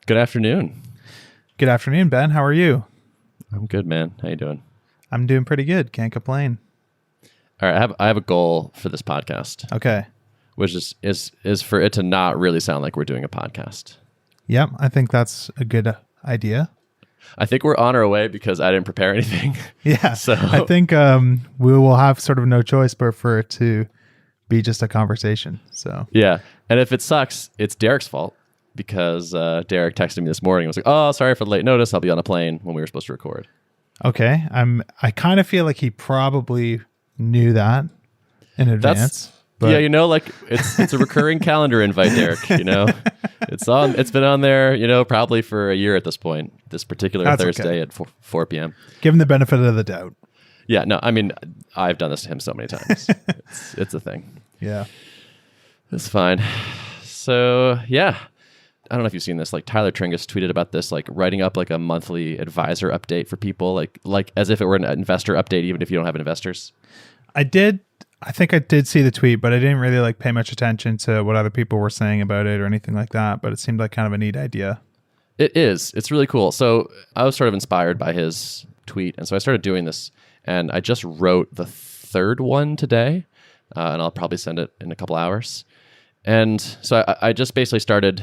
Good afternoon. Good afternoon, Ben. How are you? I'm good, man. How you doing? I'm doing pretty good. Can't complain. All right, I have a goal for this podcast. Okay. Which is for it to not really sound like we're doing a podcast. Yep, I think that's a good idea. I think we're on our way because I didn't prepare anything. Yeah. So I think we will have sort of no choice but for it to be just a conversation. So yeah, and if it sucks, it's Derrick's fault because Derrick texted me this morning and was like, "Oh, sorry for the late notice. I'll be on a plane when we were supposed to record." Okay. I kind of feel like he probably knew that in advance. But yeah, like it's a recurring calendar invite, Derrick. It's been on there, probably for a year at this point. This particular That's Thursday okay. at 4 p.m. Give him the benefit of the doubt. Yeah, no, I mean, I've done this to him so many times. It's a thing. Yeah. It's fine. So yeah, I don't know if you've seen this. Like Tyler Tringus tweeted about this, like writing up like a monthly advisor update for people, like as if it were an investor update, even if you don't have investors. I think I did see the tweet, but I didn't really like pay much attention to what other people were saying about it or anything like that. But it seemed like kind of a neat idea. It is. It's really cool. So I was sort of inspired by his tweet, and so I started doing this. And I just wrote the third one today, and I'll probably send it in a couple hours. And so I just basically started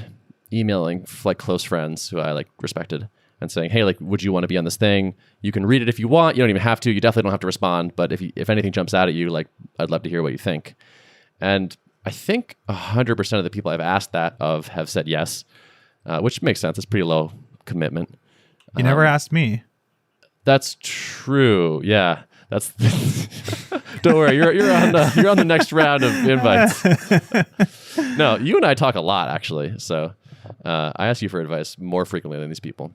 emailing like close friends who I like respected and saying, hey, like, would you want to be on this thing? You can read it if you want. You don't even have to. You definitely don't have to respond. But if anything jumps out at you, like, I'd love to hear what you think. And I think 100% of the people I've asked that of have said yes, which makes sense. It's pretty low commitment. You never asked me. That's true. Yeah, that's. Don't worry, you're on the next round of invites. No, you and I talk a lot actually. So I ask you for advice more frequently than these people.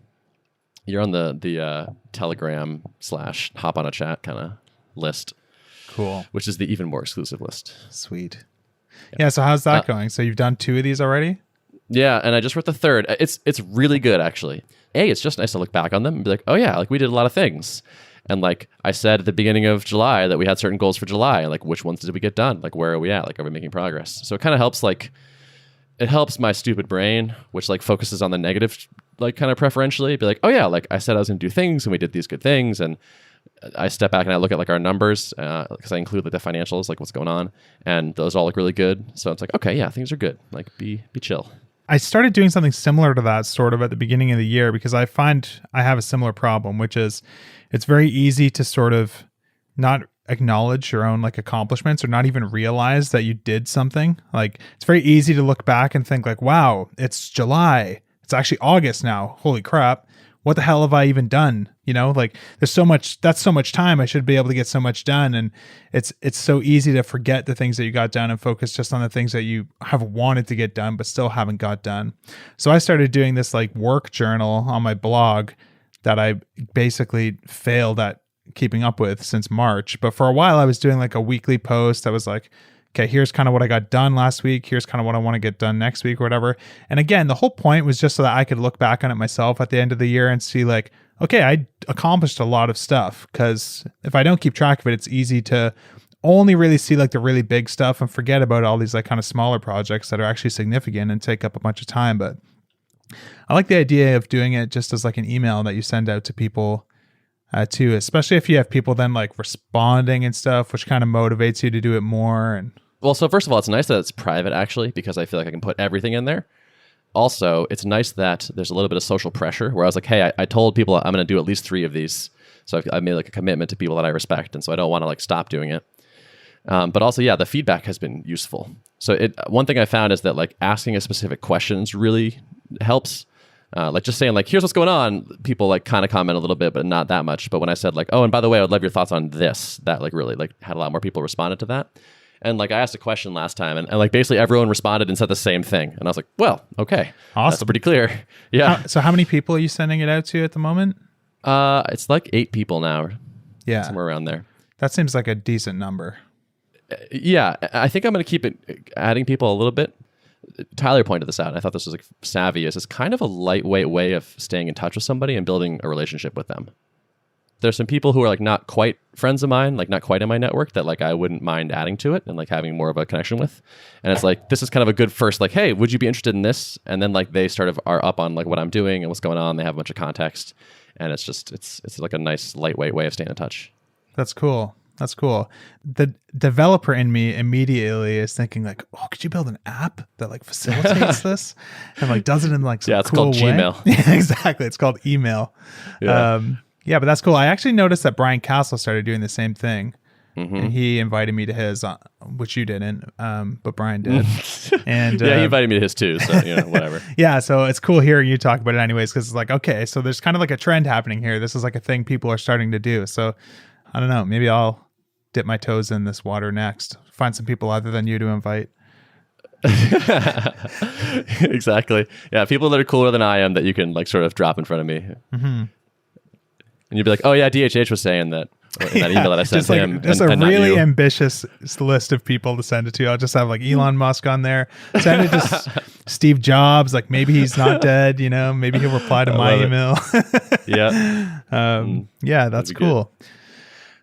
You're on the Telegram / hop on a chat kind of list. Cool. Which is the even more exclusive list. Sweet. Yeah. So how's that going? So you've done 2 of these already? Yeah, and I just wrote the third. It's really good actually. It's just nice to look back on them and be like, oh yeah, like we did a lot of things. And like I said at the beginning of July that we had certain goals for July, and like which ones did we get done? Like where are we at? Like are we making progress? So it kind of helps it helps my stupid brain, which like focuses on the negative, like kind of preferentially, be like, oh yeah, like I said I was going to do things and we did these good things. And I step back and I look at like our numbers because I include like the financials, like what's going on. And those all look really good. So it's like, okay, yeah, things are good. Like be chill. I started doing something similar to that sort of at the beginning of the year because I find I have a similar problem, which is it's very easy to sort of not acknowledge your own like accomplishments or not even realize that you did something. Like it's very easy to look back and think like, wow, it's July. It's actually August now. Holy crap. What the hell have I even done? Like there's that's so much time. I should be able to get so much done. And it's so easy to forget the things that you got done and focus just on the things that you have wanted to get done, but still haven't got done. So I started doing this like work journal on my blog that I basically failed at keeping up with since March. But for a while I was doing like a weekly post. I was like, okay, here's kind of what I got done last week. Here's kind of what I want to get done next week or whatever. And again, the whole point was just so that I could look back on it myself at the end of the year and see like, okay, I accomplished a lot of stuff. Because if I don't keep track of it, it's easy to only really see like the really big stuff and forget about all these like kind of smaller projects that are actually significant and take up a bunch of time. But I like the idea of doing it just as like an email that you send out to people too, especially if you have people then like responding and stuff, which kind of motivates you to do it more. And well, so first of all, it's nice that it's private actually, because I feel like I can put everything in there. Also, it's nice that there's a little bit of social pressure where I was like, hey, I told people I'm going to do at least 3 of these. So I made like a commitment to people that I respect. And so I don't want to like stop doing it. But also, yeah, the feedback has been useful. So one thing I found is that like asking a specific questions really helps. Like just saying like, here's what's going on. People like kind of comment a little bit, but not that much. But when I said like, oh, and by the way, I would love your thoughts on this, that like really like had a lot more people responded to that. And like I asked a question last time and like basically everyone responded and said the same thing. And I was like, well, okay. Awesome. That's pretty clear. Yeah. So how many people are you sending it out to at the moment? It's like 8 people now. Yeah. Somewhere around there. That seems like a decent number. Yeah. I think I'm going to keep it adding people a little bit. Tyler pointed this out. And I thought this was like savvy. It's kind of a lightweight way of staying in touch with somebody and building a relationship with them. there's some people who are like not quite friends of mine, like not quite in my network, that like I wouldn't mind adding to it and like having more of a connection with. And it's like, this is kind of a good first, like, hey, would you be interested in this? And then like they sort of are up on like what I'm doing and what's going on. They have a bunch of context, and it's just it's like a nice lightweight way of staying in touch. That's cool. That's cool. The developer in me immediately is thinking like, oh, could you build an app that like facilitates this and like does it in like some it's cool called way? Gmail. Yeah, exactly. It's called email. Yeah, but that's cool. I actually noticed that Brian Castle started doing the same thing. And he invited me to his, which you didn't, but Brian did. And yeah, he invited me to his too, so whatever. Yeah, so it's cool hearing you talk about it anyways, because it's like, okay, so there's kind of like a trend happening here. This is like a thing people are starting to do. So I don't know, maybe I'll dip my toes in this water next. Find some people other than you to invite. Exactly. Yeah, people that are cooler than I am that you can like sort of drop in front of me. And you'd be like, oh yeah, DHH was saying that in that email that I sent him. Just a really ambitious list of people to send it to. I'll just have like Elon Musk on there. Send it to Steve Jobs. Like maybe he's not dead, maybe he'll reply to my email. Yeah. Yeah, that's cool. Good.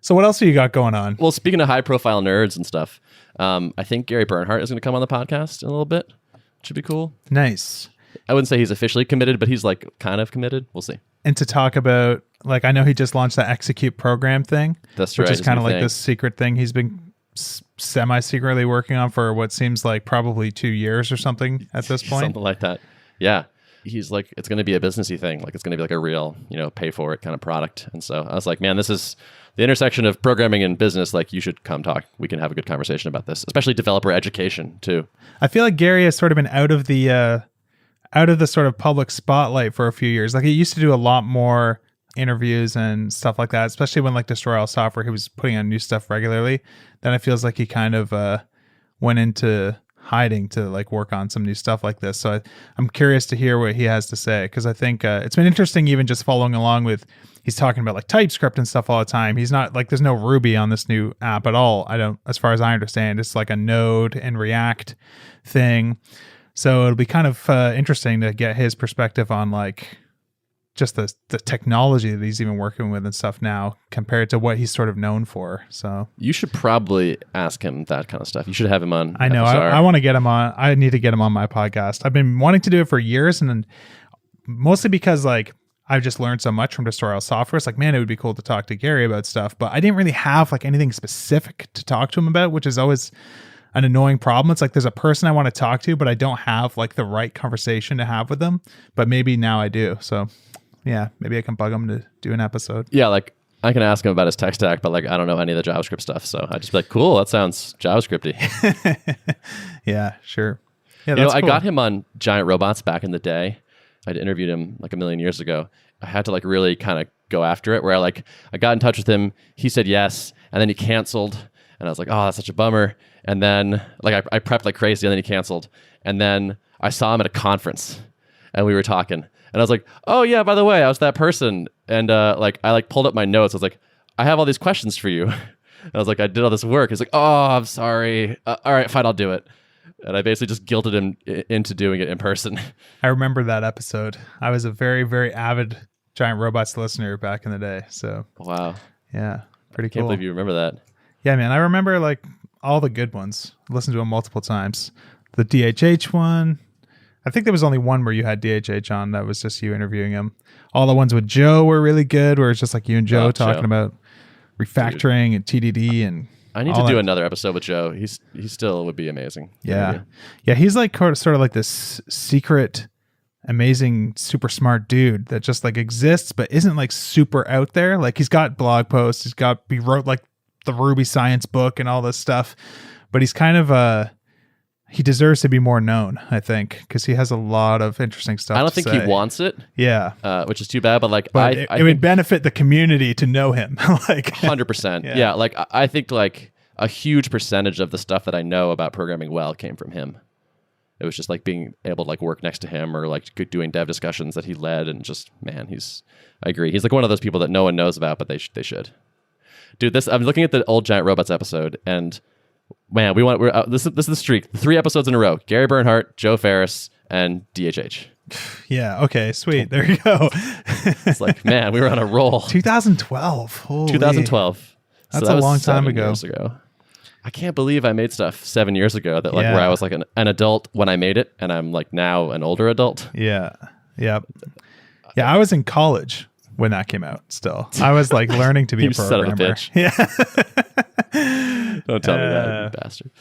So what else have you got going on? Well, speaking of high profile nerds and stuff, I think Gary Bernhardt is going to come on the podcast in a little bit. Should be cool. Nice. I wouldn't say he's officially committed, but he's like kind of committed. We'll see. And to talk about, like, I know he just launched that execute program thing. That's right. Which is kind of like this secret thing he's been semi-secretly working on for what seems like probably 2 years or something at this point. Something like that. Yeah. He's like, it's going to be a businessy thing. Like it's going to be like a real, pay for it kind of product. And so I was like, man, this is the intersection of programming and business. Like you should come talk. We can have a good conversation about this, especially developer education too. I feel like Gary has sort of been out of the sort of public spotlight for a few years. Like he used to do a lot more interviews and stuff like that, especially when like Destroy All Software, he was putting on new stuff regularly. Then it feels like he kind of went into hiding to like work on some new stuff like this. So I'm curious to hear what he has to say, because I think it's been interesting even just following along with, he's talking about like TypeScript and stuff all the time. He's not like, there's no Ruby on this new app at all. As far as I understand, it's like a Node and React thing. So it'll be kind of interesting to get his perspective on like just the technology that he's even working with and stuff now compared to what he's sort of known for. So you should probably ask him that kind of stuff. You should have him on. I know. I want to get him on. I need to get him on my podcast. I've been wanting to do it for years, and mostly because like I've just learned so much from Destroy All Software. It's like, man, it would be cool to talk to Gary about stuff, but I didn't really have like anything specific to talk to him about, which is always an annoying problem. It's like there's a person I want to talk to, but I don't have like the right conversation to have with them. But maybe now I do. So yeah, maybe I can bug him to do an episode. Yeah, like I can ask him about his tech stack, but like I don't know any of the JavaScript stuff. So I just be like, cool, that sounds JavaScripty. Yeah, sure. Yeah, that's cool. I got him on Giant Robots back in the day. I'd interviewed him like a million years ago. I had to like really kind of go after it, where I got in touch with him. He said yes, and then he canceled. And I was like, oh, that's such a bummer. And then like I prepped like crazy, and then he canceled. And then I saw him at a conference, and we were talking. And I was like, oh yeah, by the way, I was that person. And like I like pulled up my notes. I was like, I have all these questions for you. And I was like, I did all this work. He's like, oh, I'm sorry. All right, fine, I'll do it. And I basically just guilted him into doing it in person. I remember that episode. I was a very, very avid Giant Robots listener back in the day. So wow. Yeah, pretty cool. Can't believe you remember that. Yeah, man. I remember like all the good ones. Listened to them multiple times. The DHH one. I think there was only one where you had DHH on. That was just you interviewing him. All the ones with Joe were really good, where it's just like you and Joe talking about refactoring and TDD and. I need to do another episode with Joe. He still would be amazing. Yeah. Yeah, he's like sort of like this secret, amazing, super smart dude that just like exists, but isn't like super out there. Like he's got blog posts. He wrote like the Ruby science book and all this stuff, but he's kind of he deserves to be more known, I think, because he has a lot of interesting stuff. I don't think he wants it. Yeah, which is too bad. But like, it would benefit the community to know him. Like 100%. Yeah, like I think like a huge percentage of the stuff that I know about programming well came from him. It was just like being able to like work next to him or like doing dev discussions that he led, and just man, I agree. He's like one of those people that no one knows about, but they should. Dude, I'm looking at the old Giant Robots episode, and man, this is the streak. 3 episodes in a row. Gary Bernhardt, Joe Ferris, and DHH. Yeah, okay, sweet. There you go. It's like, man, we were on a roll. 2012. Holy. 2012. That's that a was long time 7 ago. years ago. I can't believe I made stuff 7 years ago that like Yeah. where I was like an adult when I made it, and I'm like now an older adult. Yeah. Yep. Yeah, I was in college when that came out still. I was like learning to be a You son of a programmer. bitch. Yeah. Don't tell me that, you bastard.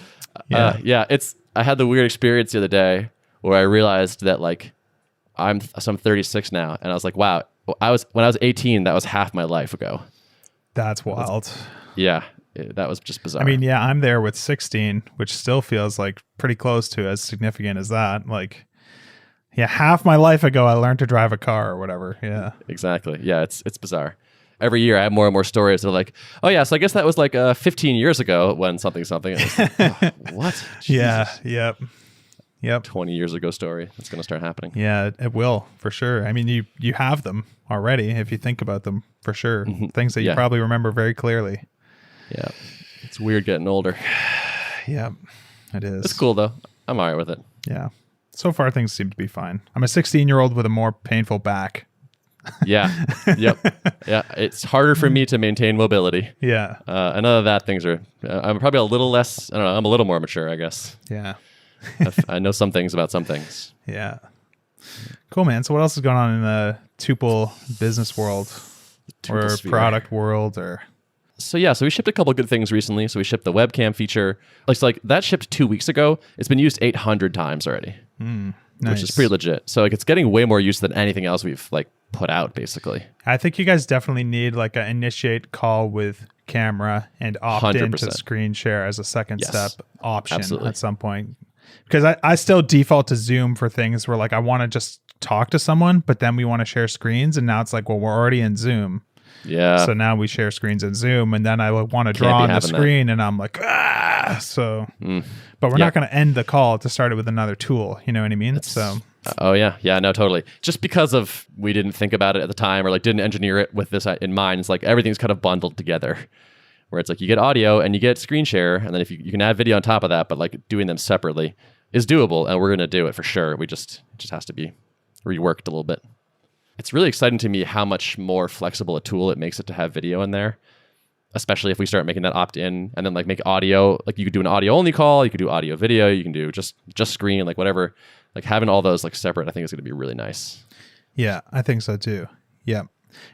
Yeah. I had the weird experience the other day where I realized that like I'm 36 now, and I was like, wow, when I was 18, that was half my life ago. That's wild. Yeah, that was just bizarre. I mean, yeah, I'm there with 16, which still feels like pretty close to as significant as that. Like, yeah, half my life ago, I learned to drive a car or whatever. Yeah. exactly. Yeah, it's bizarre. Every year I have more and more stories that are like, oh yeah, so I guess that was like 15 years ago when something. And it's like, oh, what? Yeah. Jesus. Yep. 20 years ago story. That's going to start happening. Yeah, it will for sure. I mean, you have them already if you think about them for sure. Things that you Yeah. probably remember very clearly. Yeah. It's weird getting older. Yeah, it is. It's cool though. I'm all right with it. Yeah. So far, things seem to be fine. I'm a 16-year-old with a more painful back. Yeah. Yep. Yeah. It's harder for me to maintain mobility. Yeah. And other than that, things are, I'm probably a little less, I don't know, I'm a little more mature, I guess. Yeah. I know some things about some things. Yeah. Cool, man. So what else is going on in the Tuple business world or Tuple sphere. product world or... So we shipped a couple good things recently. So we shipped the webcam feature. Like that shipped 2 weeks ago. It's been used 800 times already, Nice. which is pretty legit. So like it's getting way more use than anything else we've like put out basically. I think you guys definitely need like an initiate call with camera and opt in to 100%. screen share as a second Yes. step option Absolutely. at some point. Because I still default to Zoom for things where like I want to just talk to someone, but then we want to share screens. And now it's like, well, we're already in Zoom. Yeah. So now we share screens in Zoom, and then I want to draw on the having that. screen, and I'm like, so. But we're not going to end the call to start it with another tool. You know what I mean? So Oh yeah. Yeah, no, totally. Just because of we didn't think about it at the time or like didn't engineer it with this in mind. It's like everything's kind of bundled together where it's like you get audio and you get screen share. And then if you can add video on top of that, but like doing them separately is doable. And we're going to do it for sure. It just has to be reworked a little bit. It's really exciting to me how much more flexible a tool it makes it to have video in there, especially if we start making that opt-in and then like make audio. Like you could do an audio-only call, you could do audio video, you can do just screen, like whatever. Like having all those like separate, I think is going to be really nice. yeah, I think so too. Yeah.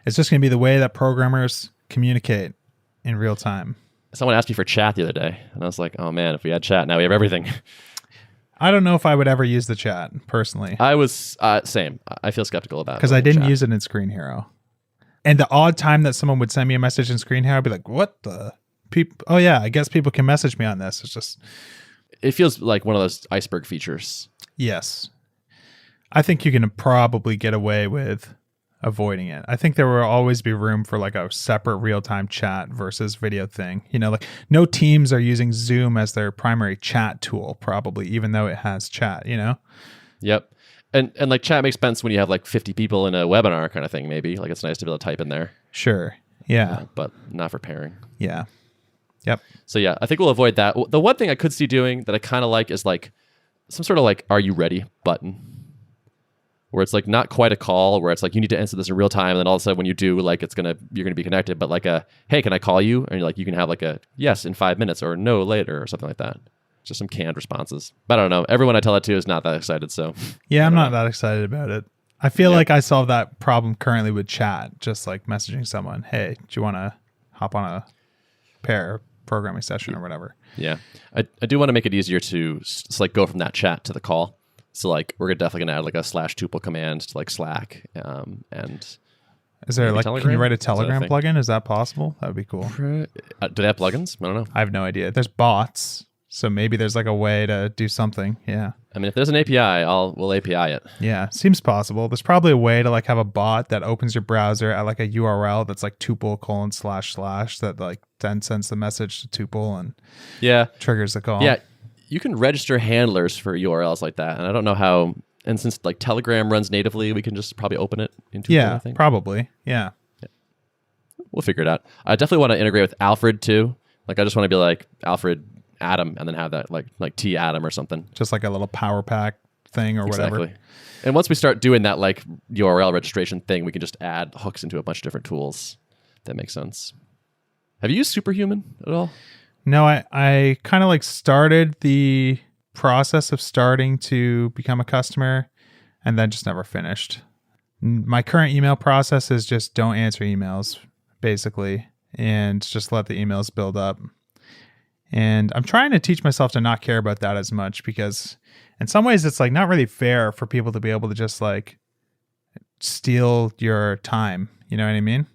It's just going to be the way that programmers communicate in real time. Someone asked me for chat the other day, and I was like, oh man, if we had chat, now we have everything. I don't know if I would ever use the chat personally I was same. I feel skeptical about it. because I didn't use it in Screen Hero. And the odd time that someone would send me a message in Screen Hero, I'd be like, what the people? Oh yeah, I guess people can message me on this. It's just, It feels like one of those iceberg features. yes. I think you can probably get away with avoiding it. I think there will always be room for like a separate real-time chat versus video thing. You know, like no teams are using Zoom as their primary chat tool, probably, even though it has chat, you know? Yep. And like chat makes sense when you have like 50 people in a webinar kind of thing, maybe. Like it's nice to be able to type in there. Sure. Yeah. But not for pairing. Yeah. Yep. So yeah, I think we'll avoid that. The one thing I could see doing that I kind of like is like some sort of like, are you ready button? Where it's like not quite a call, where it's like you need to answer this in real time, and then all of a sudden when you do, like you're gonna be connected, but like a hey, can I call you? And like you can have like a yes in 5 minutes or no later or something like that. Just some canned responses. But I don't know. Everyone I tell that to is not that excited. So yeah, I'm not that excited about it. I feel like I solve that problem currently with chat, just like messaging someone, hey, do you want to hop on a pair programming session or whatever? Yeah, I do want to make it easier to like go from that chat to the call. So like we're definitely gonna add like a /tuple command to like Slack and Is there like, Telegram? can you write a Is that a Telegram thing? plugin? Is that possible? That would be cool. do they have plugins? I don't know. I have no idea. There's bots, so maybe there's like a way to do something. Yeah. I mean, if there's an API, we'll API it. Yeah, seems possible. There's probably a way to like have a bot that opens your browser at like a URL that's like tuple:// that like then sends the message to Tuple and Yeah, triggers the call. yeah. You can register handlers for URLs like that, and I don't know how. And since like Telegram runs natively, we can just probably open it into. Yeah, I think probably. Yeah. we'll figure it out. I definitely want to integrate with Alfred too. Like I just want to be like Alfred Adam, and then have that like T Adam or something. Just like a little power pack thing or whatever. Exactly. And once we start doing that like URL registration thing, we can just add hooks into a bunch of different tools. That makes sense. Have you used Superhuman at all? No, I kind of like started the process of starting to become a customer and then just never finished. My current email process is just don't answer emails, basically, and just let the emails build up. And I'm trying to teach myself to not care about that as much because in some ways it's like not really fair for people to be able to just like steal your time. You know what I mean?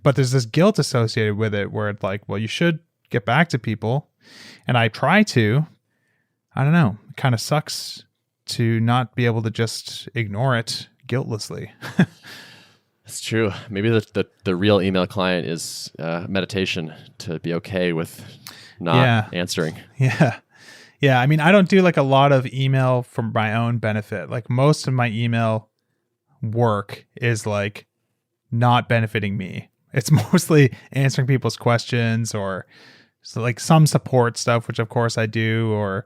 But there's this guilt associated with it where it's like, well, you should get back to people. And I try to. I don't know. It kind of sucks to not be able to just ignore it guiltlessly. It's true. Maybe the real email client is meditation, to be okay with not answering. Yeah. Yeah. I mean, I don't do like a lot of email for my own benefit. Like most of my email work is like not benefiting me. It's mostly answering people's questions or so like some support stuff, which of course I do, or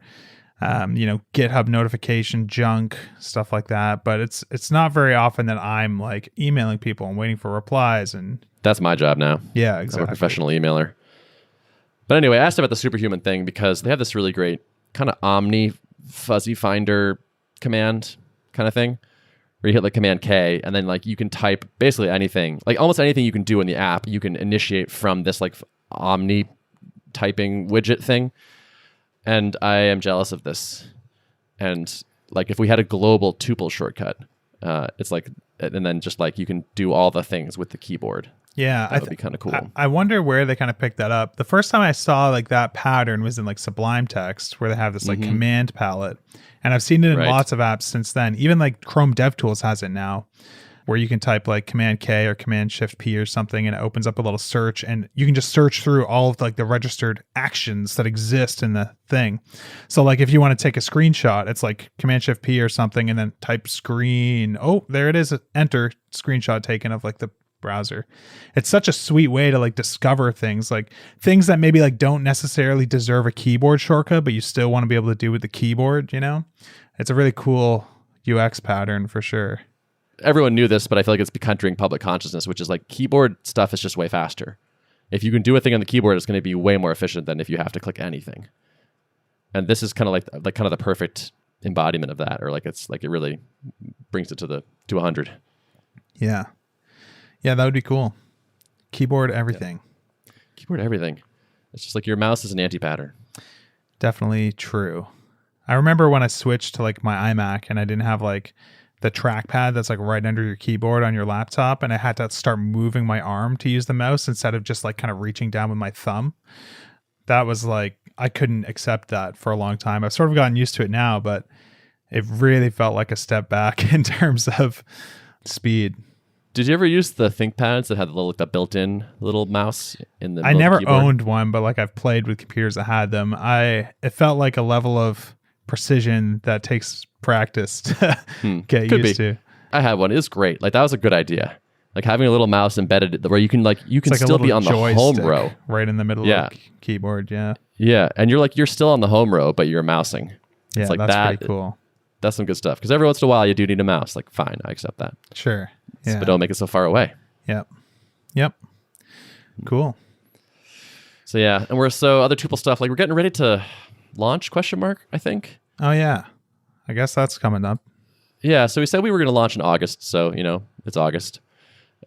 GitHub notification junk, stuff like that. But it's not very often that I'm like emailing people and waiting for replies. And that's my job now. Yeah, exactly. I'm a professional emailer. But anyway, I asked about the Superhuman thing because they have this really great kind of Omni fuzzy finder command kind of thing where you hit like Command K and then like you can type basically anything, like almost anything you can do in the app, you can initiate from this like Omni typing widget thing. And I am jealous of this. And like if we had a global tuple shortcut, it's like, and then just like you can do all the things with the keyboard. Yeah, that would be kind of cool. I wonder where they kind of picked that up. The first time I saw like that pattern was in like Sublime Text, where they have this like command palette, and I've seen it in lots of apps since then. Even like Chrome DevTools has it now, where you can type like Command K or Command Shift P or something, and it opens up a little search, and you can just search through all of like the registered actions that exist in the thing. So like if you want to take a screenshot, it's like Command Shift P or something, and then type screen. Oh, there it is. Enter screenshot taken of like the browser. It's such a sweet way to like discover things that maybe like don't necessarily deserve a keyboard shortcut, but you still want to be able to do with the keyboard, you know? It's a really cool UX pattern for sure. Everyone knew this, but I feel like it's becoming public consciousness, which is like keyboard stuff is just way faster. If you can do a thing on the keyboard, it's going to be way more efficient than if you have to click anything. And this is kind of like kind of the perfect embodiment of that, or like it's like it really brings it to 100. Yeah. Yeah, that would be cool. Keyboard everything. Yeah. Keyboard everything. It's just like your mouse is an anti-pattern. Definitely true. I remember when I switched to like my iMac and I didn't have like the trackpad that's like right under your keyboard on your laptop, and I had to start moving my arm to use the mouse instead of just like kind of reaching down with my thumb. That was like, I couldn't accept that for a long time. I've sort of gotten used to it now, but it really felt like a step back in terms of speed. Did you ever use the ThinkPads that had the built-in little mouse in the? I never owned one, but like I've played with computers that had them. It felt like a level of precision that takes practice to get used to. I had one. It was great. Like that was a good idea. Like having a little mouse embedded where you can still be on the home row, right in the middle of the keyboard. Yeah. Yeah, and you're still on the home row, but you're mousing. Yeah, it's like that's pretty cool. That's some good stuff. Because every once in a while you do need a mouse. Like fine, I accept that. Sure. Yeah. But don't make it so far away. Yep. Cool. So yeah, and other Tuple stuff, like we're getting ready to launch, ? I think. Oh yeah. I guess that's coming up. Yeah, so we said we were going to launch in August, so it's August.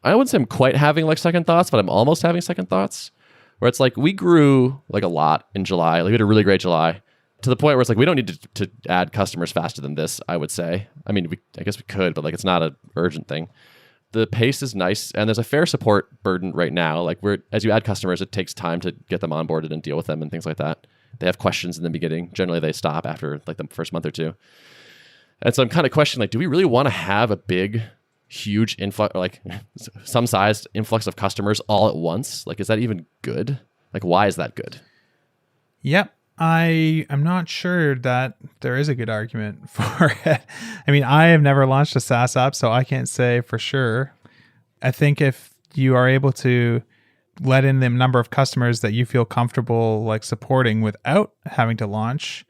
I wouldn't say I'm quite having like second thoughts, but I'm almost having second thoughts. Where it's like we grew like a lot in July. Like we had a really great July. To the point where it's like we don't need to add customers faster than this, I would say. I mean, I guess we could, but like it's not an urgent thing. The pace is nice, and there's a fair support burden right now. Like as you add customers, it takes time to get them onboarded and deal with them and things like that. They have questions in the beginning. Generally, they stop after like the first month or two. And so I'm kind of questioning, like, do we really want to have a big, huge influx, like some sized influx of customers all at once? Like, is that even good? Like, why is that good? Yep. I am not sure that there is a good argument for it. I mean, I have never launched a SaaS app, so I can't say for sure. I think if you are able to let in the number of customers that you feel comfortable like supporting without having to launch,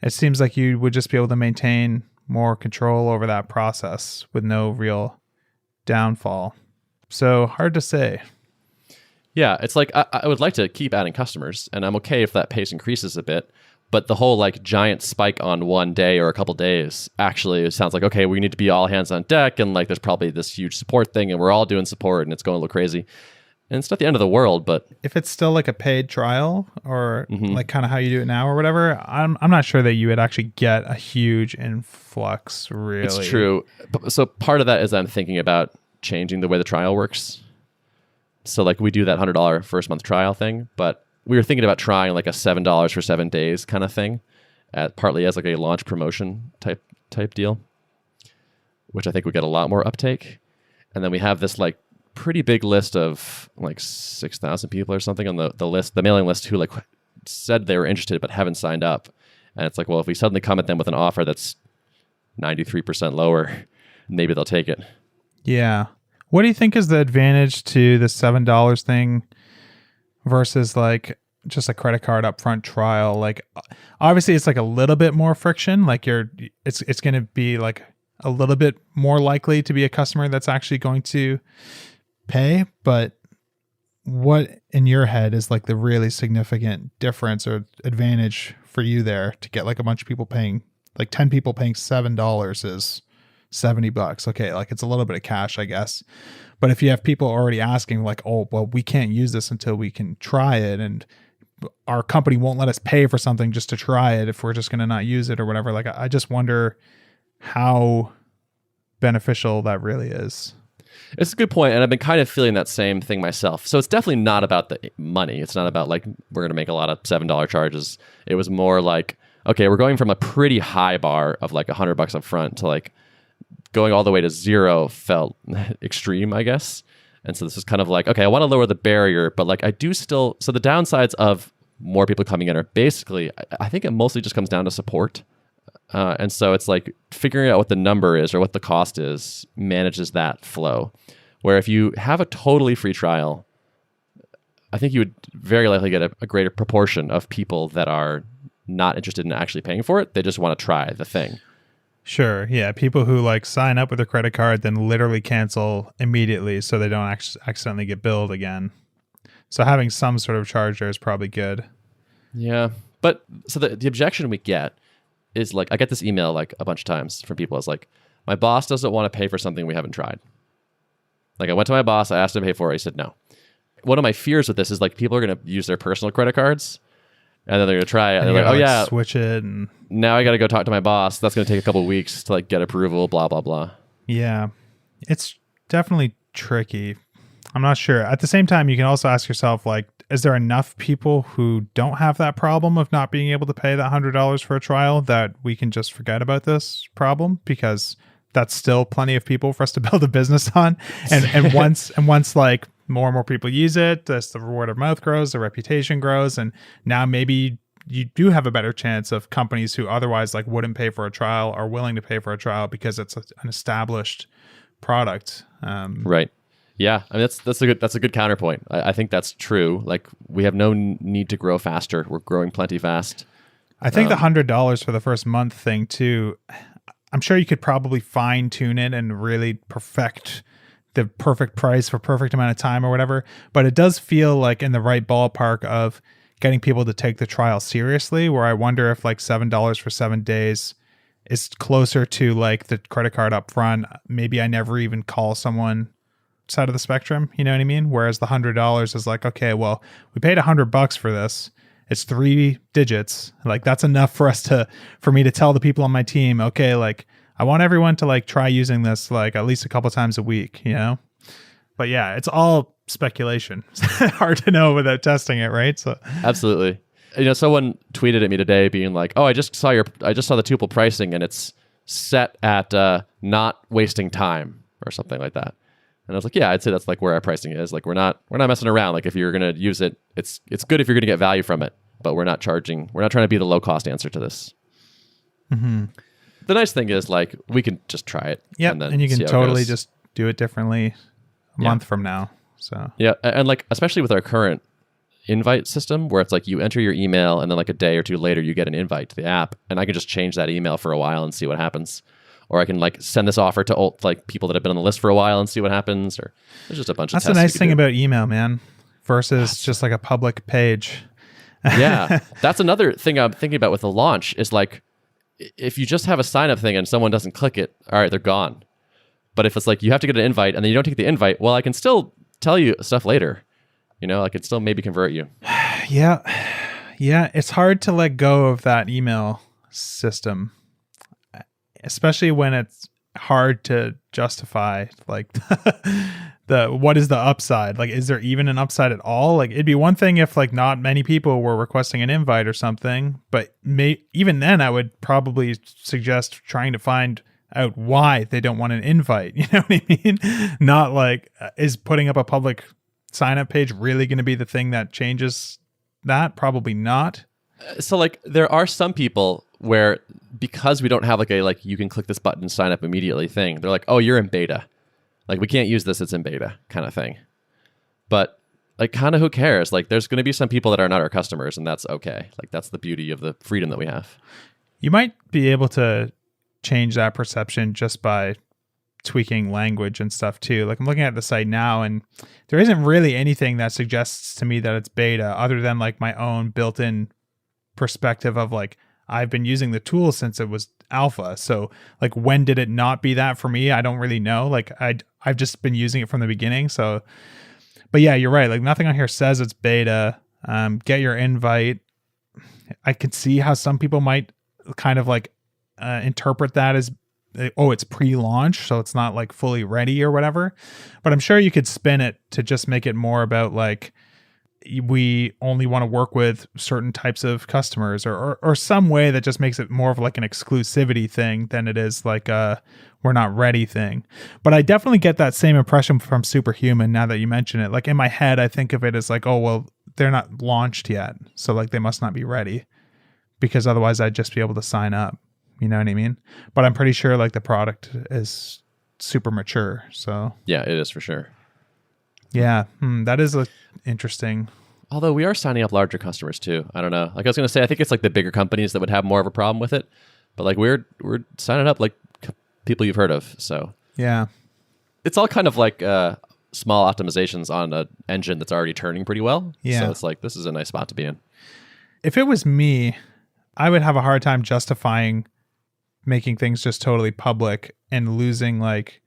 it seems like you would just be able to maintain more control over that process with no real downfall. So hard to say. Yeah, it's like I would like to keep adding customers, and I'm okay if that pace increases a bit. But the whole like giant spike on one day or a couple days actually it sounds like, okay, we need to be all hands on deck, and like there's probably this huge support thing, and we're all doing support, and it's going a little crazy. And it's not the end of the world, but if it's still like a paid trial or like kind of how you do it now or whatever, I'm not sure that you would actually get a huge influx. Really, it's true. So part of that is I'm thinking about changing the way the trial works. So like we do that $100 first month trial thing, but we were thinking about trying like a $7 for 7 days kind of thing, partly as like a launch promotion type deal, which I think would get a lot more uptake. And then we have this like pretty big list of like 6,000 people or something on the mailing list who like said they were interested but haven't signed up. And it's like, well, if we suddenly come at them with an offer that's 93% lower, maybe they'll take it. Yeah. What do you think is the advantage to the $7 thing versus like just a credit card upfront trial? Like obviously it's like a little bit more friction. Like it's going to be like a little bit more likely to be a customer that's actually going to pay. But what in your head is like the really significant difference or advantage for you there to get like a bunch of people paying, like 10 people paying $7 is $70. Okay, like it's a little bit of cash, I guess. But if you have people already asking like, oh, well, we can't use this until we can try it, and our company won't let us pay for something just to try it if we're just going to not use it or whatever. Like, I just wonder how beneficial that really is. It's a good point, and I've been kind of feeling that same thing myself. So it's definitely not about the money. It's not about like we're going to make a lot of $7 charges. It was more like, okay, we're going from a pretty high bar of like $100 up front to like going all the way to zero felt extreme, I guess. And so this is kind of like, okay, I want to lower the barrier, but like I do still, so the downsides of more people coming in are basically, I think it mostly just comes down to support. And so it's like figuring out what the number is or what the cost is manages that flow. Where if you have a totally free trial, I think you would very likely get a greater proportion of people that are not interested in actually paying for it. They just want to try the thing. Sure. Yeah. People who like sign up with a credit card, then literally cancel immediately so they don't accidentally get billed again. So having some sort of charge there is probably good. Yeah. But so the objection we get is like, I get this email like a bunch of times from people. It's like, my boss doesn't want to pay for something we haven't tried. Like I went to my boss, I asked him to pay for it. He said no. One of my fears with this is like people are going to use their personal credit cards and then they're going to try it. And they're like, oh yeah, switch it. And now I got to go talk to my boss. That's going to take a couple of weeks to like get approval, blah, blah, blah. Yeah. It's definitely tricky. I'm not sure. At the same time, you can also ask yourself, like, is there enough people who don't have that problem of not being able to pay that $100 for a trial that we can just forget about this problem? Because that's still plenty of people for us to build a business on. And once like more and more people use it, as the word of mouth grows, the reputation grows, and now maybe you do have a better chance of companies who otherwise like wouldn't pay for a trial are willing to pay for a trial because it's an established product. Right. Yeah, I mean that's a good counterpoint. I think that's true. Like we have no need to grow faster. We're growing plenty fast. I think the $100 for the first month thing too, I'm sure you could probably fine tune it and really perfect the perfect price for perfect amount of time or whatever. But it does feel like in the right ballpark of getting people to take the trial seriously, where I wonder if like $7 for 7 days is closer to like the credit card up front. Maybe I never even call someone side of the spectrum, you know what I mean? Whereas the $100 is like, okay, well, we paid $100 for this. It's 3 digits. Like that's enough for me to tell the people on my team, okay, like I want everyone to like try using this like at least a couple times a week, you know? But yeah, it's all speculation. It's hard to know without testing it, right? So absolutely. You know, someone tweeted at me today being like, "Oh, I just saw the Tuple pricing and it's set at not wasting time or something like that." And I was like, "Yeah, I'd say that's like where our pricing is. Like we're not messing around. Like if you're going to use it, it's good if you're going to get value from it, but we're not trying to be the low cost answer to this." Mm-hmm. The nice thing is like we can just try it. Yeah, and you can totally just do it differently a month from now. So yeah, and like especially with our current invite system where it's like you enter your email and then like a day or two later you get an invite to the app, and I can just change that email for a while and see what happens. or I can like send this offer to like people that have been on the list for a while and see what happens. Or there's just a bunch of That's tests. the nice thing about email, man, versus just like a public page. Yeah, that's another thing I'm thinking about with the launch is like, if you just have a sign up thing and someone doesn't click it, all right, they're gone. But if it's like you have to get an invite and then you don't take the invite, well, I can still tell you stuff later. I could still maybe convert you. Yeah. It's hard to let go of that email system, especially when it's hard to justify like the what is the upside? Like, is there even an upside at all? Like, it'd be one thing if like not many people were requesting an invite or something, but even then I would probably suggest trying to find out why they don't want an invite. You know what I mean? Not like, is putting up a public sign up page really going to be the thing that changes that? Probably not. So like there are some people where, because we don't have like a like you can click this button and sign up immediately thing, they're like, oh, you're in beta. Like, we can't use this, it's in beta kind of thing. But like, kind of who cares? Like, there's going to be some people that are not our customers, and that's okay. Like, that's the beauty of the freedom that we have. You might be able to change that perception just by tweaking language and stuff too. Like, I'm looking at the site now, and there isn't really anything that suggests to me that it's beta other than like my own built-in perspective of like, I've been using the tool since it was alpha. So like, when did it not be that for me? I don't really know. Like, I've just been using it from the beginning. So, but yeah, you're right. Like, nothing on here says it's beta. Get your invite. I can see how some people might kind of like interpret that as, oh, it's pre-launch, so it's not like fully ready or whatever. But I'm sure you could spin it to just make it more about like, we only want to work with certain types of customers, or some way that just makes it more of like an exclusivity thing than it is like a we're not ready thing. But I definitely get that same impression from Superhuman now that you mention it. Like, in my head, I think of it as like, oh, well, they're not launched yet, so like they must not be ready, because otherwise I'd just be able to sign up. You know what I mean? But I'm pretty sure like the product is super mature. So yeah, it is for sure. Yeah, that is interesting. Although we are signing up larger customers too. I don't know. Like I was going to say, I think it's like the bigger companies that would have more of a problem with it. But like we're signing up like people you've heard of. So yeah, it's all kind of like small optimizations on an engine that's already turning pretty well. Yeah. So it's like, this is a nice spot to be in. If it was me, I would have a hard time justifying making things just totally public and losing like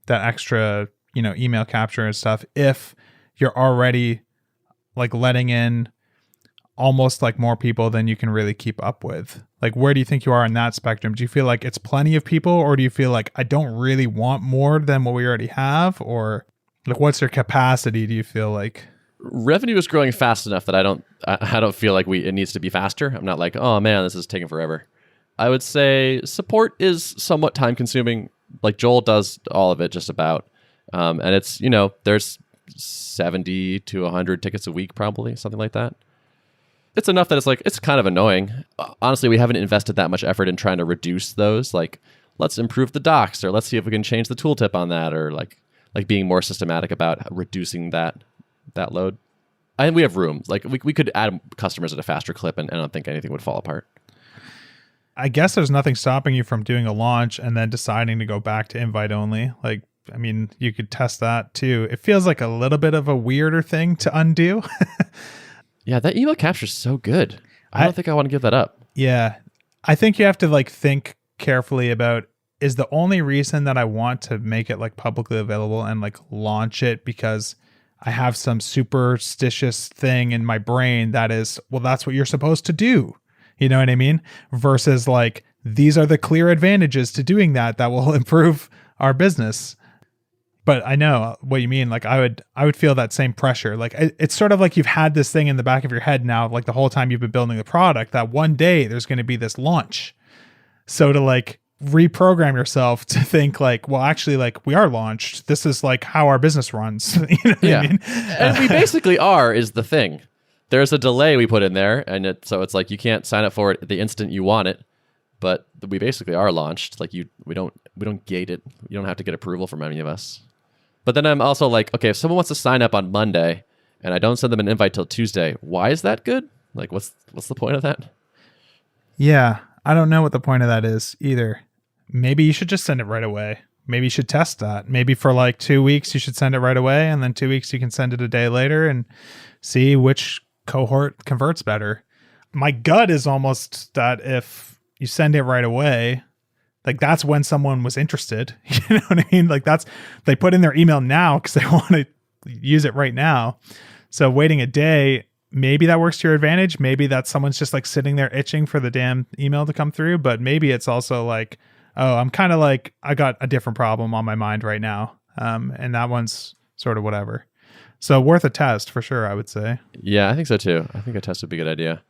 that extra, email capture and stuff if you're already like letting in almost like more people than you can really keep up with. Like, where do you think you are in that spectrum? Do you feel like it's plenty of people, or do you feel like I don't really want more than what we already have? Or like, what's your capacity, do you feel like? Revenue is growing fast enough that I don't feel like it needs to be faster. I'm not like, oh man, this is taking forever. I would say support is somewhat time consuming. Like Joel does all of it just about. And it's, there's 70 to 100 tickets a week, probably, something like that. It's enough that it's like, it's kind of annoying. Honestly, we haven't invested that much effort in trying to reduce those. Like, let's improve the docs, or let's see if we can change the tooltip on that, or like being more systematic about reducing that load. I think we have room. Like, we could add customers at a faster clip, and I don't think anything would fall apart. I guess there's nothing stopping you from doing a launch and then deciding to go back to invite only. Like, I mean, you could test that too. It feels like a little bit of a weirder thing to undo. Yeah, that email capture is so good. I don't think I want to give that up. Yeah. I think you have to like think carefully about, is the only reason that I want to make it like publicly available and like launch it because I have some superstitious thing in my brain that is, well, that's what you're supposed to do. You know what I mean? Versus like, these are the clear advantages to doing that will improve our business. But I know what you mean. Like, I would feel that same pressure. Like, it's sort of like you've had this thing in the back of your head now, like the whole time you've been building the product, that one day there's going to be this launch. So to like reprogram yourself to think like, well, actually, like, we are launched. This is like how our business runs. You know what I mean? And we basically are, is the thing. There's a delay we put in there, and so it's like you can't sign up for it the instant you want it. But we basically are launched. Like, we don't gate it. You don't have to get approval from any of us. But then I'm also like, okay, if someone wants to sign up on Monday and I don't send them an invite till Tuesday, why is that good? Like, what's the point of that? Yeah, I don't know what the point of that is either. maybe you should just send it right away. Maybe you should test that. Maybe for like 2 weeks, you should send it right away. And then 2 weeks, you can send it a day later and see which cohort converts better. My gut is almost that if you send it right away, like that's when someone was interested. You know what I mean? Like they put in their email now because they want to use it right now. So waiting a day, maybe that works to your advantage. Maybe that someone's just like sitting there itching for the damn email to come through. But maybe it's also like, oh, I'm kind of like, I got a different problem on my mind right now. And that one's sort of whatever. So worth a test for sure, I would say. Yeah, I think so too. I think a test would be a good idea.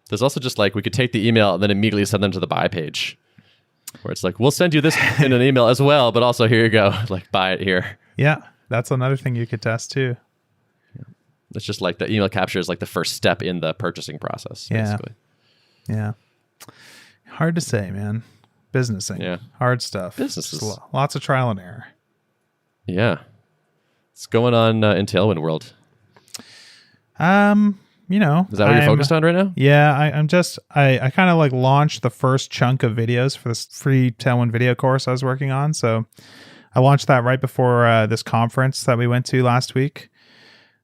There's also just like, we could take the email and then immediately send them to the buy page where it's like, we'll send you this in an email as well, but also here you go, like buy it here. Yeah, that's another thing you could test too. It's just like the email capture is like the first step in the purchasing process, basically. Yeah. Hard to say, man. Businessing. Yeah. Hard stuff. Businesses. Lots of trial and error. Yeah. What's going on in Tailwind world? You know. Is that what you're focused on right now? Yeah, I kind of like launched the first chunk of videos for this free Tailwind video course I was working on. So I launched that right before this conference that we went to last week.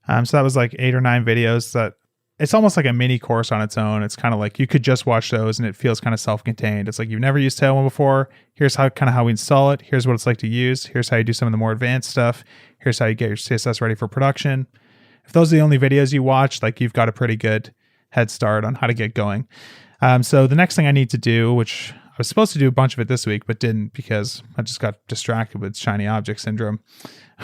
So that was like 8 or 9 videos that it's almost like a mini course on its own. It's kind of like you could just watch those and it feels kind of self-contained. It's like you've never used Tailwind before. Here's how we install it. Here's what it's like to use. Here's how you do some of the more advanced stuff. Here's how you get your CSS ready for production. If those are the only videos you watch, like you've got a pretty good head start on how to get going. So the next thing I need to do, which I was supposed to do a bunch of it this week, but didn't because I just got distracted with shiny object syndrome,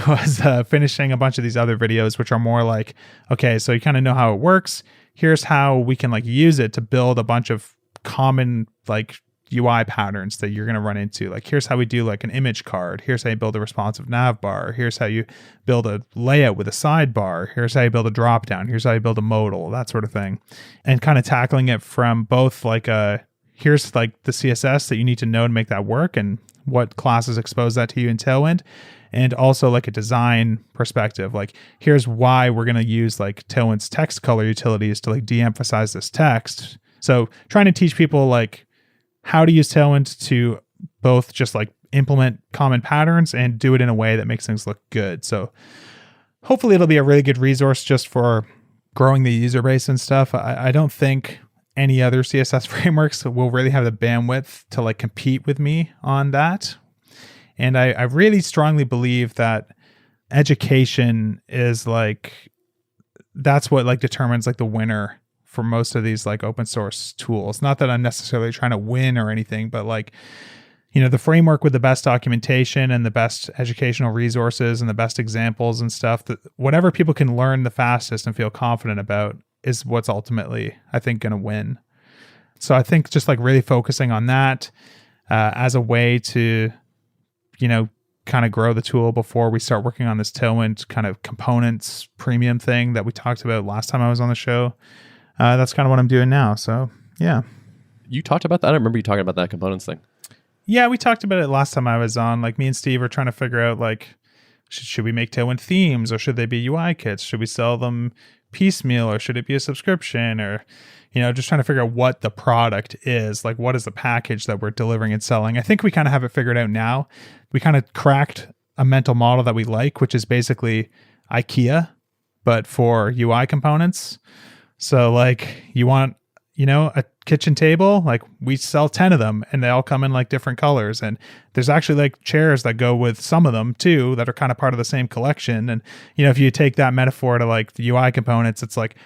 was finishing a bunch of these other videos, which are more like, okay, so you kind of know how it works. Here's how we can like use it to build a bunch of common like UI patterns that you're going to run into. Like, here's how we do like an image card. Here's how you build a responsive nav bar. Here's how you build a layout with a sidebar. Here's how you build a dropdown. Here's how you build a modal, that sort of thing. And kind of tackling it from both like here's like the CSS that you need to know to make that work and what classes expose that to you in Tailwind. And also like a design perspective. Like, here's why we're going to use like Tailwind's text color utilities to like de-emphasize this text. So trying to teach people like how to use Tailwind to both just like implement common patterns and do it in a way that makes things look good. So hopefully it'll be a really good resource just for growing the user base and stuff. I don't think any other CSS frameworks will really have the bandwidth to like compete with me on that. And I really strongly believe that education is like, that's what like determines like the winner for most of these like open source tools. Not that I'm necessarily trying to win or anything, but like, you know, the framework with the best documentation and the best educational resources and the best examples and stuff, that whatever people can learn the fastest and feel confident about is what's ultimately, I think, going to win. So I think just like really focusing on that as a way to, you know, kind of grow the tool before we start working on this Tailwind kind of components premium thing that we talked about last time I was on the show. That's kind of what I'm doing now. So yeah. You talked about that? I don't remember you talking about that components thing. Yeah, we talked about it last time I was on. Like me and Steve are trying to figure out like, should we make Tailwind themes or should they be UI kits? Should we sell them piecemeal or should it be a subscription? Or, you know, just trying to figure out what the product is. Like, what is the package that we're delivering and selling? I think we kind of have it figured out now. We kind of cracked a mental model that we like, which is basically IKEA, but for UI components. So like you want, you know, a kitchen table, like we sell 10 of them and they all come in like different colors. And there's actually like chairs that go with some of them too, that are kind of part of the same collection. And, you know, if you take that metaphor to like the UI components, it's like,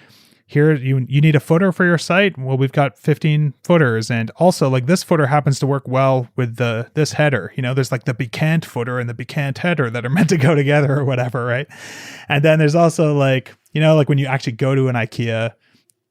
here, you need a footer for your site. Well, we've got 15 footers. And also like this footer happens to work well with this header. You know, there's like the Becant footer and the Becant header that are meant to go together or whatever, right? And then there's also like, you know, like when you actually go to an IKEA,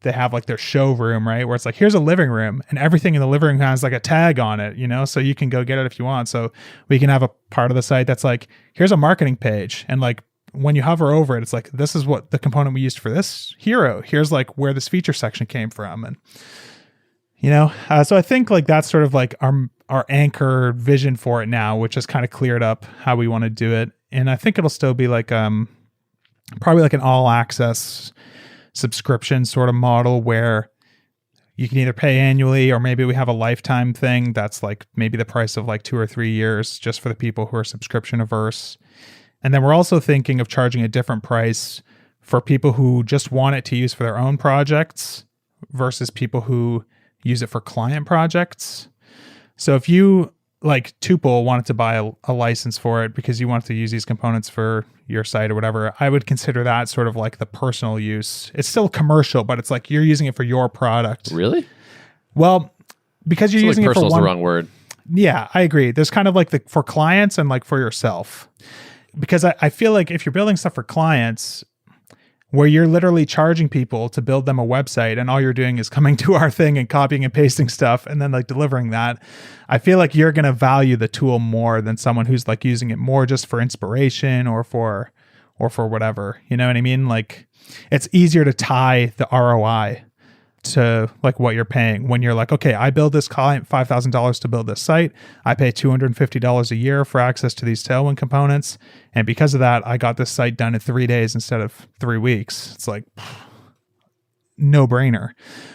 they have like their showroom, right? Where it's like, here's a living room and everything in the living room has like a tag on it, you know, so you can go get it if you want. So we can have a part of the site that's like, here's a marketing page. And like, when you hover over it, it's like, this is what the component we used for this hero. Here's like where this feature section came from. And, you know, so I think like that's sort of like our anchor vision for it now, which has kind of cleared up how we want to do it. And I think it'll still be like, probably like an all access subscription sort of model where, you can either pay annually, or maybe we have a lifetime thing that's like maybe the price of like 2 or 3 years just for the people who are subscription averse. And then we're also thinking of charging a different price for people who just want it to use for their own projects versus people who use it for client projects. So if you, like Tuple, wanted to buy a license for it because you wanted to use these components for your site or whatever, I would consider that sort of like the personal use. It's still commercial, but it's like you're using it for your product. Really? Well, because you're using it for personal is one... the wrong word. Yeah, I agree. There's kind of like for clients and like for yourself. Because I feel like if you're building stuff for clients where you're literally charging people to build them a website and all you're doing is coming to our thing and copying and pasting stuff and then like delivering that, I feel like you're going to value the tool more than someone who's like using it more just for inspiration or for whatever. You know what I mean? Like it's easier to tie the ROI to like what you're paying when you're like, okay, I build this client $5,000 to build this site. I pay $250 a year for access to these Tailwind components. And because of that, I got this site done in 3 days instead of 3 weeks. It's like no brainer.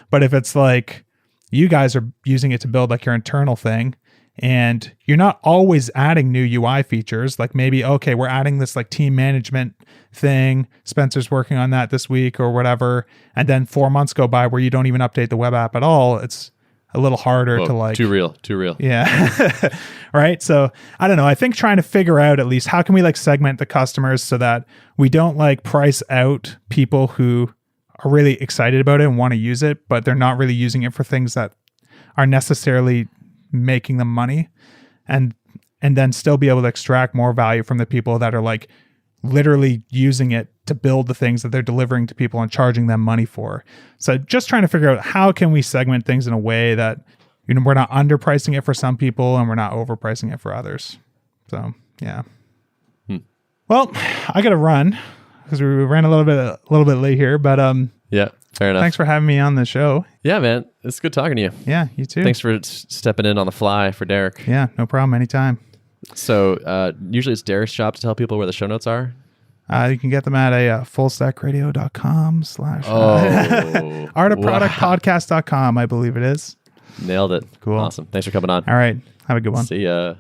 But if it's like you guys are using it to build like your internal thing and you're not always adding new UI features, like maybe, okay, we're adding this like team management thing. Spencer's working on that this week or whatever. And then 4 months go by where you don't even update the web app at all. It's a little harder to like... Too real. Yeah. Right. So I don't know. I think trying to figure out at least how can we like segment the customers so that we don't like price out people who are really excited about it and want to use it, but they're not really using it for things that are necessarily making them money, and then still be able to extract more value from the people that are like literally using it to build the things that they're delivering to people and charging them money for. So just trying to figure out how can we segment things in a way that, you know, we're not underpricing it for some people and we're not overpricing it for others. So yeah. Well, I gotta run because we ran a little bit late here, but yeah, fair enough. Thanks for having me on the show. Yeah, man, it's good talking to you. Yeah, you too. Thanks for stepping in on the fly for Derrick. Yeah, no problem. Anytime. So usually it's Derrick's job to tell people where the show notes are. You can get them at fullstackradio.com/ artofproductpodcast.com, I believe it is. Nailed it. Cool. Awesome. Thanks for coming on. All right. Have a good one. See ya.